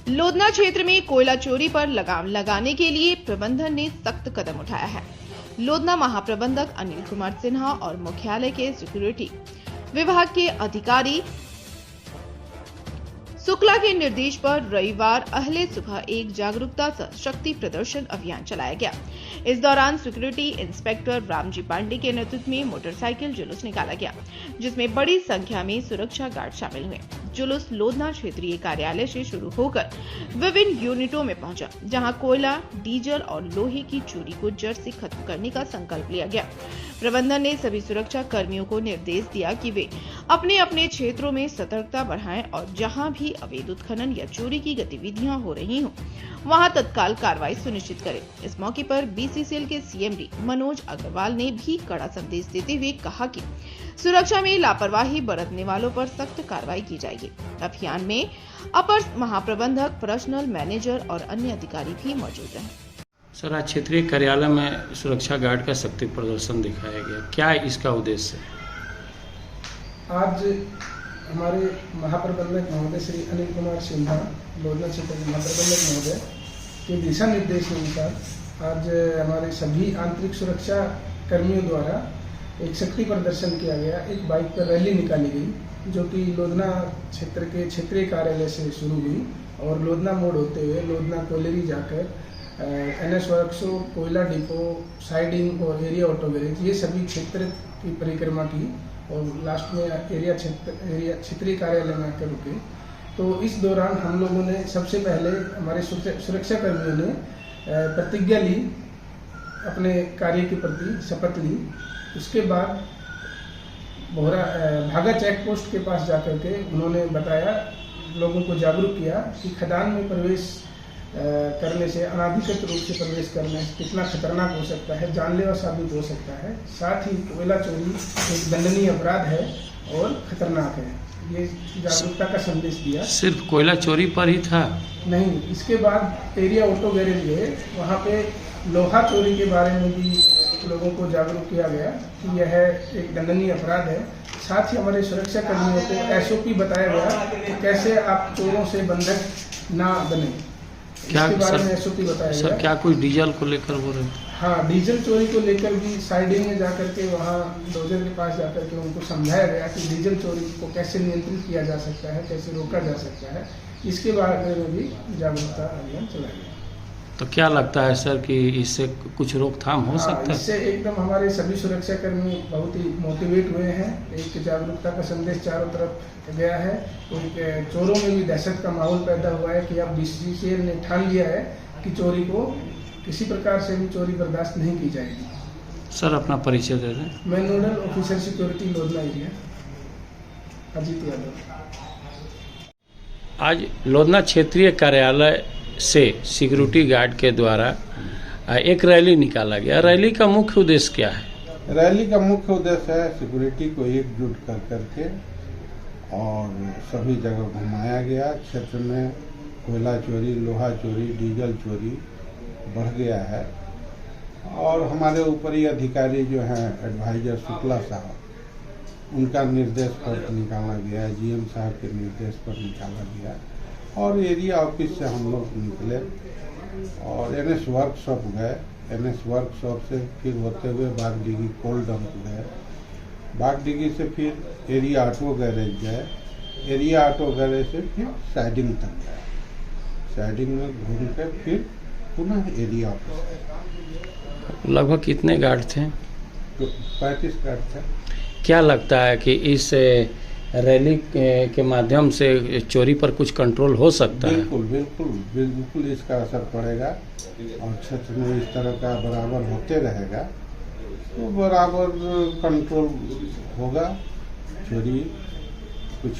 लोधना क्षेत्र में कोयला चोरी पर लगाम लगाने के लिए प्रबंधन ने सख्त कदम उठाया है। लोधना महाप्रबंधक अनिल कुमार सिन्हा और मुख्यालय के सिक्योरिटी विभाग के अधिकारी शुक्ला के निर्देश पर रविवार अहले सुबह एक जागरूकता सह शक्ति प्रदर्शन अभियान चलाया गया। इस दौरान सिक्योरिटी इंस्पेक्टर रामजी पांडे के नेतृत्व में मोटरसाइकिल जुलूस निकाला गया, जिसमें बड़ी संख्या में सुरक्षा गार्ड शामिल हुए। जुलूस लोधना क्षेत्रीय कार्यालय से शुरू होकर विभिन्न यूनिटों में पहुंचा, जहां कोयला, डीजल और लोहे की चोरी को जड़ से खत्म करने का संकल्प लिया गया। प्रबंधन ने सभी सुरक्षा कर्मियों को निर्देश दिया कि वे अपने अपने क्षेत्रों में सतर्कता बढ़ाएं और जहां भी अवैध उत्खनन या चोरी की गतिविधियां हो रही हों, वहां तत्काल कार्रवाई सुनिश्चित करें। इस मौके पर बीसीसीएल के सीएमडी मनोज अग्रवाल ने भी कड़ा संदेश देते हुए कहा कि सुरक्षा में लापरवाही बरतने वालों पर सख्त कार्रवाई की जाएगी। अभियान में अपर महाप्रबंधक, पर्सनल मैनेजर और अन्य अधिकारी भी मौजूद हैं। सर, आज क्षेत्रीय कार्यालय में सुरक्षा गार्ड का शक्ति प्रदर्शन दिखाया गया, क्या इसका उद्देश्य है? आज हमारे महाप्रबंधक महोदय श्री अनिल कुमार सिन्हा, लोधना क्षेत्र के महाप्रबंधक महोदय के दिशा निर्देश के अनुसार आज हमारे सभी आंतरिक सुरक्षा कर्मियों द्वारा एक शक्ति प्रदर्शन किया गया। एक बाइक पर रैली निकाली गई, जो कि लोधना क्षेत्र के क्षेत्रीय कार्यालय से शुरू हुई और लोधना मोड़ होते हुए लोधना कोयलेरी जाकर NS वर्कशॉप, कोयला डिपो, साइडिंग और एरिया ऑटो गैरेज, ये सभी क्षेत्र की परिक्रमा की और लास्ट में एरिया क्षेत्रीय कार्यालय में आकर रुके। तो इस दौरान हम लोगों ने सबसे पहले हमारे सुरक्षा कर्मियों ने प्रतिज्ञा ली, अपने कार्य के प्रति शपथ ली। उसके बाद भागा चेक पोस्ट के पास जाकर के उन्होंने बताया, लोगों को जागरूक किया कि खदान में प्रवेश करने से, अनाधिकृत रूप से प्रवेश करने से कितना खतरनाक हो सकता है, जानलेवा साबित हो सकता है। साथ ही कोयला चोरी एक दंडनीय अपराध है और खतरनाक है। ये जागरूकता का संदेश दिया। सिर्फ कोयला चोरी पर ही था? नहीं, इसके बाद एरिया ऑटो गैरेज गए, वहाँ पे लोहा चोरी के बारे में भी लोगों को जागरूक किया गया कि यह एक दंडनीय अपराध है। साथ ही हमारे सुरक्षा कर्मियों को SOP बताया गया कि कैसे आप चोरों से बंधक ना बने। क्या इसके बारे सर, में SOP बताया सर, गया। क्या कुछ डीजल को लेकर बोल रहे हैं? हाँ, डीजल चोरी को लेकर भी साइडिंग में जाकर के वहाँ डोजर के पास जाकर के उनको समझाया गया कि डीजल चोरी को कैसे नियंत्रित किया जा सकता है, कैसे रोका जा सकता है। इसके बारे में भी जागरूकता अभियान चलाया गया। तो क्या लगता है सर कि इससे कुछ रोकथाम हो सकता है? इससे एकदम हमारे सभी सुरक्षा कर्मी बहुत ही मोटिवेट हुए हैं। एक जागरूकता का संदेश चारों तरफ गया है। एक चोरों में भी दहशत का माहौल पैदा हुआ है कि अब बीसीसीएल ने ठान लिया है कि चोरी को किसी प्रकार से भी चोरी बर्दाश्त नहीं की जाएगी। सर, अपना परिचय दे दें। मैं nodal officer security Lodhna area, Ajit Yadav. आज लोधना क्षेत्रीय कार्यालय से सिक्योरिटी गार्ड के द्वारा एक रैली निकाला गया। रैली का मुख्य उद्देश्य क्या है? रैली का मुख्य उद्देश्य है सिक्योरिटी को एकजुट कर करके और सभी जगह घुमाया गया। क्षेत्र में कोयला चोरी, लोहा चोरी, डीजल चोरी बढ़ गया है और हमारे ऊपरी अधिकारी जो हैं एडवाइजर शुक्ला साहब, उनका निर्देश पर निकाला गया, GM साहब के निर्देश पर निकाला गया और एरिया ऑफिस से हम लोग निकले और NS वर्कशॉप गए। NS वर्कशॉप से फिर होते हुए बागडीगी कोल डंप गए, बागडीगी से फिर एरिया ऑटो गैरेज गए, एरिया ऑटो गैरेज से फिर साइडिंग तक गए। साइडिंग में घूम कर फिर पुनः एरिया ऑफिस। लगभग कितने गार्ड थे? तो 35 गार्ड थे। क्या लगता है कि इस रैली के माध्यम से चोरी पर कुछ कंट्रोल हो सकता है? बिल्कुल बिल्कुल बिल्कुल इसका असर पड़ेगा और क्षेत्र में इस तरह का बराबर होते रहेगा तो बराबर कंट्रोल होगा। चोरी कुछ।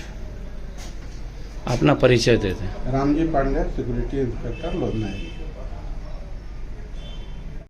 अपना परिचय दे दें। Ramji Pandey, security inspector, Lodhna.